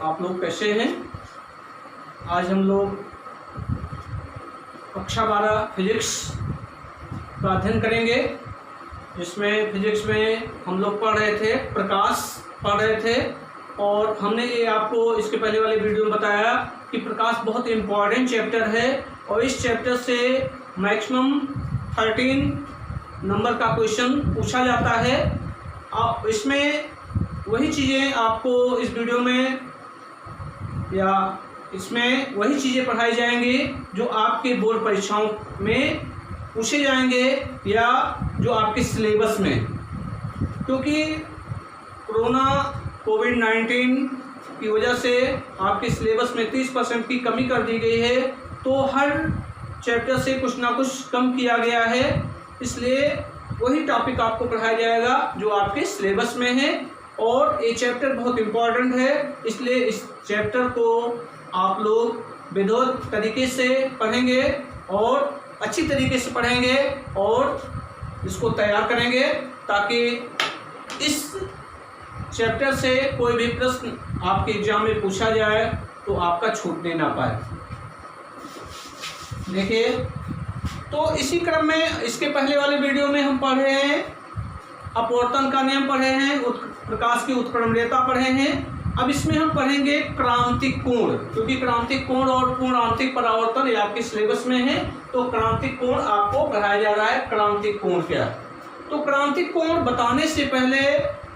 आप लोग कैसे हैं। आज हम लोग कक्षा 12 फिजिक्स का अध्ययन करेंगे, जिसमें फिजिक्स में हम लोग पढ़ रहे थे, प्रकाश पढ़ रहे थे। और हमने ये आपको इसके पहले वाले वीडियो में बताया कि प्रकाश बहुत इम्पॉर्टेंट चैप्टर है और इस चैप्टर से मैक्सिमम 13 नंबर का क्वेश्चन पूछा जाता है। आप इसमें वही चीज़ें आपको इस वीडियो में या इसमें वही चीज़ें पढ़ाई जाएंगी जो आपके बोर्ड परीक्षाओं में पूछे जाएंगे या जो आपके सिलेबस में, क्योंकि कोरोना कोविड-19 की वजह से आपके सिलेबस में 30% की कमी कर दी गई है, तो हर चैप्टर से कुछ ना कुछ कम किया गया है। इसलिए वही टॉपिक आपको पढ़ाया जाएगा जो आपके सिलेबस में है और ये चैप्टर बहुत इम्पॉर्टेंट है। इसलिए इस चैप्टर को आप लोग विधिवत तरीके से पढ़ेंगे और अच्छी तरीके से पढ़ेंगे और इसको तैयार करेंगे ताकि इस चैप्टर से कोई भी प्रश्न आपके एग्जाम में पूछा जाए तो आपका छूटने ना पाए। देखिए, तो इसी क्रम में इसके पहले वाले वीडियो में हम पढ़े हैं अपवर्तन का नियम पढ़े हैं, प्रकाश की उत्क्रमणीयता पढ़े हैं। अब इसमें हम पढ़ेंगे क्रांतिक कोण, क्योंकि क्रांतिक कोण और पूर्णांतिक परावर्तन ये आपके सिलेबस में है, तो क्रांतिक कोण आपको पढ़ाया जा रहा है। क्रांतिक कोण क्या है, तो क्रांतिक कोण बताने से पहले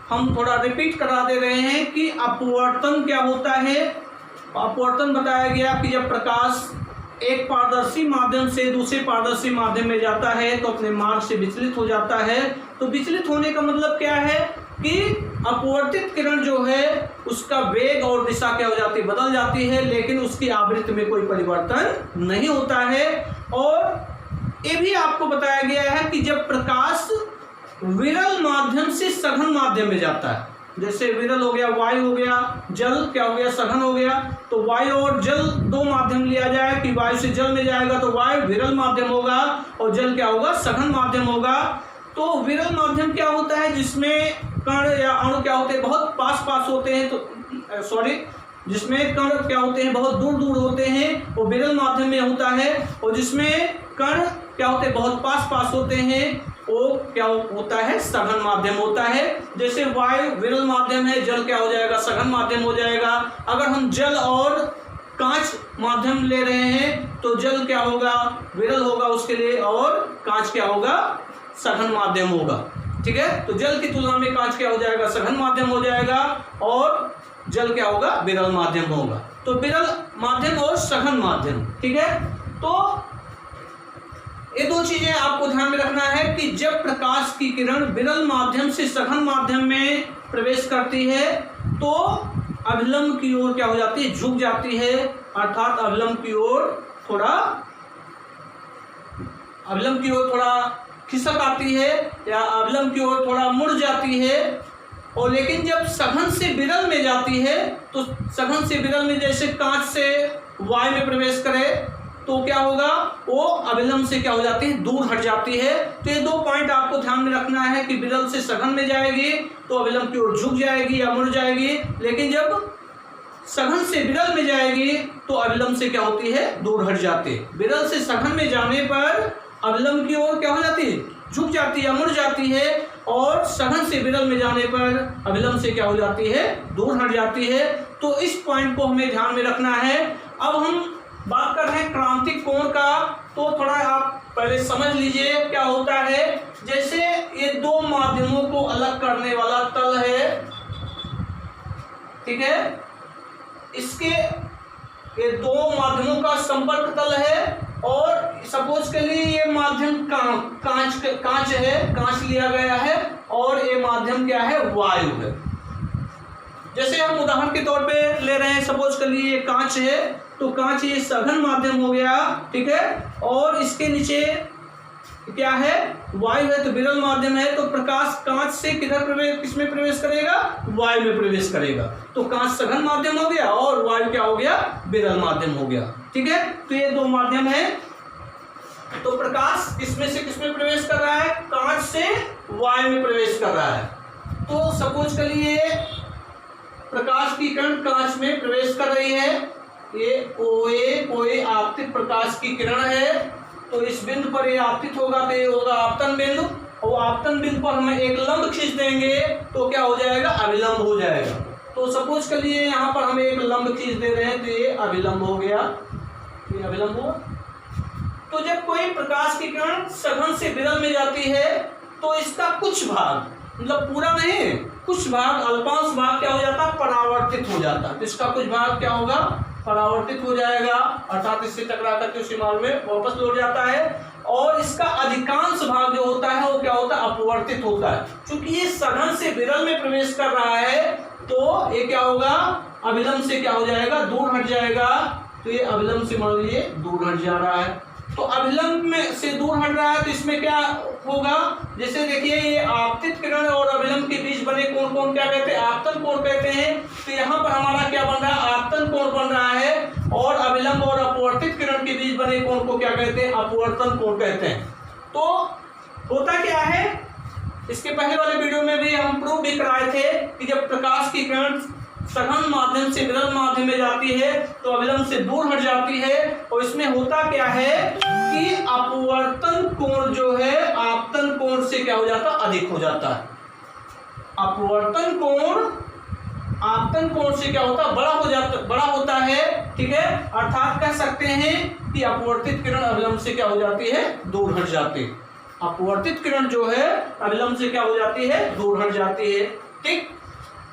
हम थोड़ा रिपीट करा दे रहे हैं कि अपवर्तन क्या होता है। अपवर्तन बताया गया कि जब प्रकाश एक पारदर्शी माध्यम से दूसरे पारदर्शी माध्यम में जाता है तो अपने मार्ग से विचलित हो जाता है। तो विचलित होने का मतलब क्या है कि अपवर्तित किरण जो है उसका वेग और दिशा क्या हो जाती है, बदल जाती है, लेकिन उसकी आवृत्ति में कोई परिवर्तन नहीं होता है। और ये भी आपको बताया गया है कि जब प्रकाश विरल माध्यम से सघन माध्यम में जाता है, जैसे विरल हो गया वायु हो गया, जल क्या हो गया सघन हो गया, तो वायु और जल दो माध्यम लिया जाए कि वायु से जल में जाएगा तो वायु विरल माध्यम होगा और जल क्या होगा सघन माध्यम होगा। तो विरल माध्यम क्या होता है, जिसमें कण या अणु क्या होते हैं बहुत पास होते हैं, तो जिसमें कण क्या होते हैं बहुत दूर होते हैं वो विरल माध्यम में होता है। और जिसमें कण क्या होते हैं बहुत पास होते हैं वो क्या होता है सघन माध्यम होता है। जैसे वायु विरल माध्यम है, जल क्या हो जाएगा सघन माध्यम हो जाएगा। अगर हम जल और कांच माध्यम ले रहे हैं तो जल क्या होगा विरल होगा उसके लिए और कांच क्या होगा सघन माध्यम होगा। ठीक है, तो जल की तुलना में कांच क्या हो जाएगा सघन माध्यम हो जाएगा और जल क्या होगा विरल माध्यम होगा। तो विरल माध्यम और सघन माध्यम, ठीक है। तो ये दो चीजें आपको ध्यान में रखना है कि जब प्रकाश की किरण विरल माध्यम से सघन माध्यम में प्रवेश करती है तो अभिलंब की ओर क्या हो जाती है झुक जाती है, अर्थात अभिलंब की ओर थोड़ा खिसक आती है या अभिलंब की ओर थोड़ा मुड़ जाती है। और लेकिन जब सघन से विरल में जाती है तो सघन से विरल में जैसे कांच से वायु में प्रवेश करे तो क्या होगा वो अभिलंब से क्या हो जाती है दूर हट जाती है। तो ये दो पॉइंट आपको ध्यान में रखना है कि विरल से सघन में जाएगी तो अभिलंब की ओर झुक जाएगी या मुड़ जाएगी, लेकिन जब सघन से विरल में जाएगी तो अभिलंब से क्या होती है दूर हट जाती है। विरल से सघन में जाने पर अभिलंब की ओर क्या हो जाती है झुक जाती है या मुड़ जाती है, और सघन से विरल में जाने पर अभिलंब से क्या हो जाती है दूर हट जाती है। तो इस पॉइंट को हमें ध्यान में रखना है। अब हम बात कर रहे हैं क्रांतिक कोण का, तो थोड़ा आप पहले समझ लीजिए क्या होता है। जैसे ये दो माध्यमों को अलग करने वाला तल है, ठीक है, इसके ये दो माध्यमों का संपर्क तल है और सपोज के लिए ये माध्यम कांच है, कांच लिया गया है और ये माध्यम क्या है वायु है। जैसे हम उदाहरण के तौर पे ले रहे हैं, सपोज कर लिए ये कांच है तो कांच ये सघन माध्यम हो गया, ठीक है, और इसके नीचे क्या है वायु है तो विरल माध्यम है। तो प्रकाश कांच से किसमें प्रवेश करेगा वायु में प्रवेश करेगा, तो कांच सघन माध्यम हो गया और वायु क्या हो गया विरल माध्यम हो गया। ठीक है, तो ये दो माध्यम है। तो प्रकाश किसमें से किसमें प्रवेश कर रहा है कांच से वायु में प्रवेश कर रहा है। तो सपोज करिए प्रकाश की किरण कांच में प्रवेश कर रही है, ये OA कोई आपतित प्रकाश की किरण है, तो इस बिंदु पर ये आपतित होगा तो ये होगा आपतन बिंदु, और आपतन बिंदु पर हमें एक लंब खींच देंगे तो क्या हो जाएगा, अभिलंब हो जाएगा। तो सपोज कर लिए यहाँ पर हम एक लंब खींच दे रहे हैं तो ये अभिलंब हो गया, ये अभिलंब हुआ। तो जब कोई प्रकाश की किरण सघन से विरल में जाती है तो इसका कुछ भाग, मतलब पूरा नहीं, कुछ भाग, अल्पांश भाग क्या हो जाता है, परावर्तित हो जाता है। तो इसका कुछ भाग क्या होगा, परावर्तित हो जाएगा, अर्थात इससे टकरा करके उसी मार्ग में वापस लौट जाता है। और इसका अधिकांश भाग जो होता है वो क्या होता है, अपवर्तित होता है। क्योंकि ये सघन से विरल में प्रवेश कर रहा है तो ये क्या होगा, अभिलंब से क्या हो जाएगा, दूर हट जाएगा। तो ये अभिलंब से मान लीजिए दूर हट जा रहा है, तो अभिलंब में से दूर हट रहा है तो इसमें क्या होगा, जैसे देखिए ये आपतित किरण और अभिलंब के बीच बने कोण को हम क्या कहते हैं, आपतन कोण कहते हैं। तो यहाँ पर हमारा क्या बन रहा है, आपतन कोण बन रहा है, और अभिलंब और अपवर्तित किरण के बीच बने कोण को क्या कहते हैं, अपवर्तन कोण कहते हैं। तो होता क्या है, इसके पहले वाले वीडियो में भी हम प्रूव भी कराए थे कि जब प्रकाश की किरण सघन माध्यम से विरल माध्यम में जाती है तो अभिलंब से दूर हट जाती है, और इसमें होता क्या है कि अपवर्तन कोण जो है आपतन कोण से क्या हो जाता है, अधिक हो जाता है। अपवर्तन कोण आपतन कोण से क्या होता है, बड़ा होता है, ठीक है। अर्थात कह सकते हैं कि अपवर्तित किरण अभिलंब से क्या हो जाती है, दूर हट जाती है। अपवर्तित किरण जो है अभिलंब से क्या हो जाती है, दूर हट जाती है, ठीक।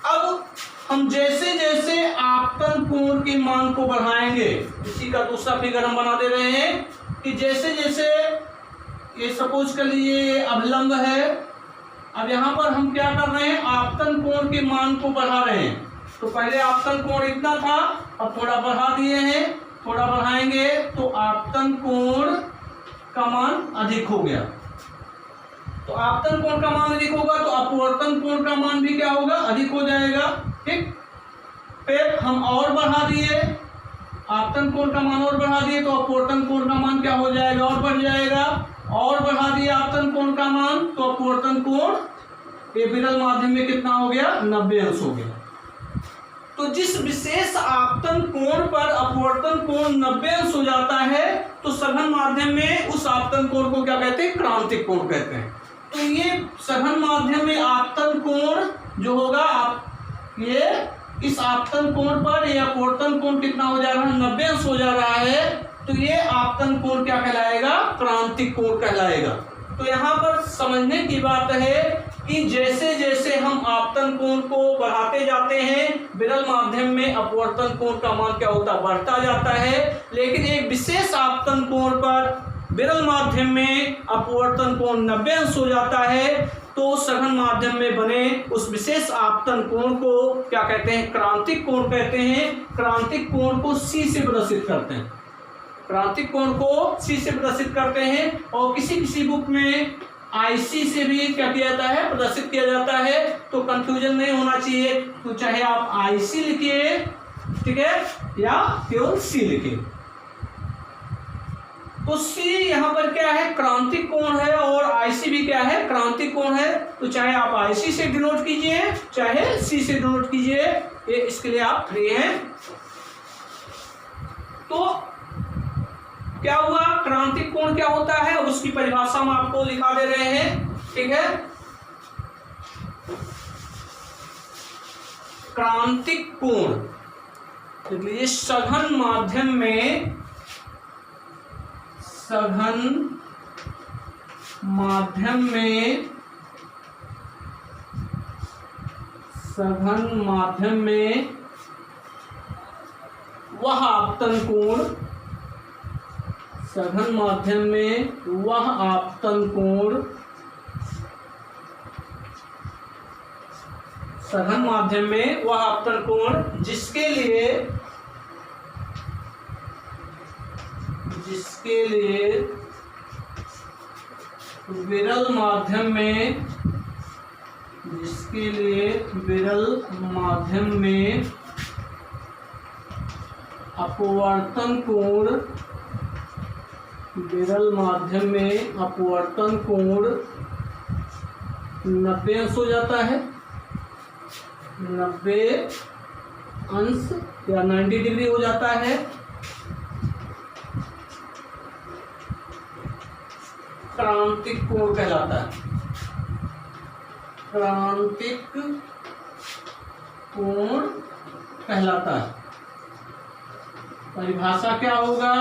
अब हम जैसे जैसे आपतन कोण के मान को बढ़ाएंगे, इसी का दूसरा फिगर हम बना दे रहे हैं कि जैसे जैसे ये सपोज कर लिए अभिलंब है, अब यहाँ पर हम क्या कर रहे हैं, आपतन कोण के मान को बढ़ा रहे हैं। तो पहले आपतन कोण इतना था, अब थोड़ा बढ़ा दिए हैं, थोड़ा बढ़ाएंगे तो आपतन कोण का मान अधिक हो गया। तो आपतन कोण का मान अधिक होगा तो अपवर्तन कोण का मान भी क्या होगा, अधिक हो जाएगा, ठीक। फिर हम और बढ़ा दिए, आपतन कोण का मान और बढ़ा दिए तो अपवर्तन कोण का मान क्या हो जाएगा, और बढ़ जाएगा। और बढ़ा दिया आपतन कोण का मान तो अपवर्तन कोण ये विरल माध्यम में कितना हो गया, 90 अंश हो गया। तो जिस विशेष आपतन कोण पर अपवर्तन कोण 90 अंश हो जाता है तो सघन माध्यम में उस आपतन कोण को क्या कहते हैं, क्रांतिक कोण कहते हैं। तो ये सघन माध्यम में आपतन कोण जो होगा, ये इस आपतन कोण पर ये अपवर्तन कोण कितना हो जा रहा है, 90 अंश हो जा रहा है, तो ये आपतन कोण क्या कहलाएगा, क्रांतिक कोण कहलाएगा। तो यहाँ पर समझने की बात है कि जैसे जैसे हम आपतन कोण को बढ़ाते जाते हैं विरल माध्यम में अपवर्तन कोण का मान क्या होता है, बढ़ता जाता है। लेकिन एक विशेष आपतन कोण पर विरल माध्यम में अपवर्तन कोण 90 अंश हो जाता है तो सघन माध्यम में बने उस विशेष आपतन कोण को क्या कहते हैं, क्रांतिक कोण कहते हैं। क्रांतिक कोण को C से प्रदर्शित करते हैं, क्रांतिक कोण को C से प्रदर्शित करते हैं। और किसी किसी बुक में IC से भी क्या किया जाता है, प्रदर्शित किया जाता है। तो कंफ्यूजन नहीं होना चाहिए, तो चाहे आप IC लिखिए, ठीक है, या केवल C लिखिए। तो C यहाँ पर क्या है, क्रांतिक कोण है, और IC भी क्या है, क्रांतिक कोण है। तो चाहे आप IC से डिनोट कीजिए, चाहे C से डिनोट कीजिए, ये इसके लिए आप फ्री हैं। तो क्या हुआ, क्रांतिक कोण क्या होता है उसकी परिभाषा हम आपको लिखा दे रहे हैं, ठीक है। क्रांतिक कोण देख लीजिए, सघन माध्यम में, सघन माध्यम में, सघन माध्यम में वह आपतन कोण, सघन माध्यम में वह आपतन कोण, सघन माध्यम में वह आपतन कोण जिसके लिए विरल माध्यम में, जिसके लिए विरल माध्यम में अपवर्तन कोण, विरल माध्यम में अपवर्तन कोण 90 अंश हो जाता है, 90 अंश या 90 डिग्री हो जाता है। क्रांतिक कोण कहलाता है। क्रांतिक कोण कहलाता है। परिभाषा क्या होगा?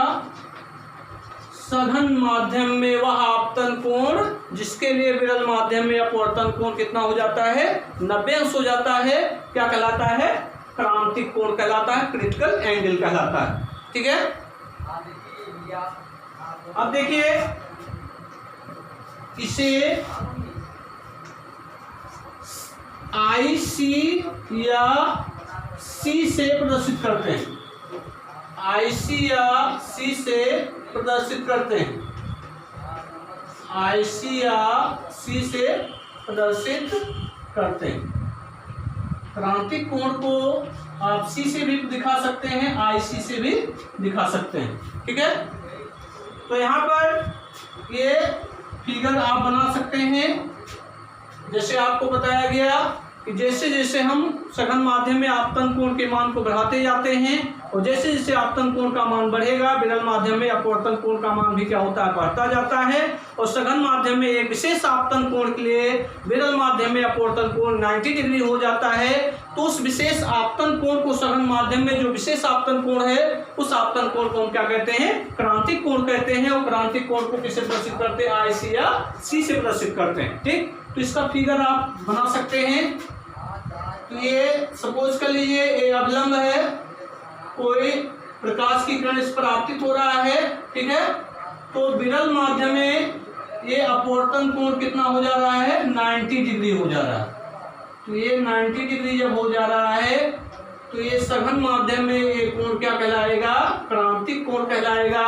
सघन माध्यम में वह आपतन कोण जिसके लिए विरल माध्यम में अपवर्तन कोण कितना हो जाता है? 90 अंश हो जाता है। क्या कहलाता है? क्रांतिक कोण कहलाता है, क्रिटिकल एंगल कहलाता है। ठीक है। अब देखिए, इसे IC या C से प्रदर्शित करते हैं। IC या C से प्रदर्शित करते हैं। IC या C से प्रदर्शित करते हैं। क्रांतिक कोण को आप C से भी दिखा सकते हैं, IC से भी दिखा सकते हैं। ठीक है। तो यहाँ पर ये फिगर आप बना सकते हैं। जैसे आपको बताया गया कि जैसे जैसे हम सघन माध्यम में आपतन कोण के मान को बढ़ाते जाते हैं और जैसे जैसे आपतन कोण का मान बढ़ेगा, विरल माध्यम में अपवर्तन कोण का मान भी क्या होता है? बढ़ता जाता है। और सघन माध्यम में एक विशेष आपतन कोण के लिए विरल माध्यम में अपवर्तन कोण 90 डिग्री हो जाता है। तो उस विशेष आपतन कोण को, सघन माध्यम में जो विशेष आपतन कोण है, उस आपतन कोण को हम क्या कहते हैं? क्रांतिक कोण कहते हैं। और क्रांतिक कोण को किससे प्रदर्शित करते हैं? IC या C से प्रदर्शित करते हैं। ठीक। तो इसका फिगर आप बना सकते हैं। तो ये सपोज कर लीजिए ये अवलंब है, कोई प्रकाश की किरण इस पर आपतित हो रहा है। ठीक है। तो विरल माध्यम में ये अपवर्तन कोण कितना हो जा रहा है? 90 डिग्री हो जा रहा है। तो ये 90 डिग्री जब हो जा रहा है तो ये सघन माध्यम में ये कोण क्या कहलाएगा? क्रांतिक कोण कहलाएगा।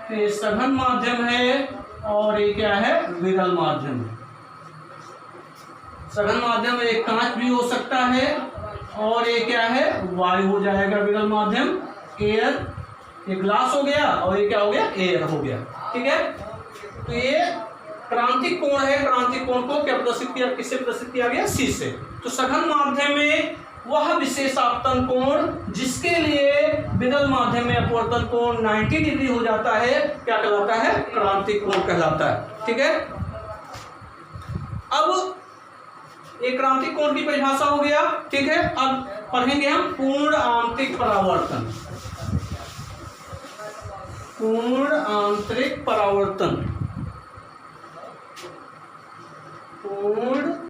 तो ये सघन माध्यम है और ये क्या है? विरल माध्यम है। सघन माध्यम में एक कांच भी हो सकता है और ये क्या है? वायु हो जाएगा। विरल माध्यम एयर, ये ग्लास हो गया और ये क्या हो गया? एयर हो गया। ठीक है। तो ये क्रांतिक कोण है। क्रांतिक कोण को क्या प्रदर्शित किया? किससे प्रदर्शित किया गया? C से। तो सघन माध्यम में वह विशेष आपतन कोण जिसके लिए विरल माध्यम में अपवर्तन कोण 90 डिग्री हो जाता है, क्या कहलाता है? क्रांतिक कोण कहलाता है। ठीक है। अब एक क्रांतिक कोण की परिभाषा हो गया। ठीक है। अब पढ़ेंगे हम पूर्ण आंतरिक परावर्तन। पूर्ण आंतरिक परावर्तन। पूर्ण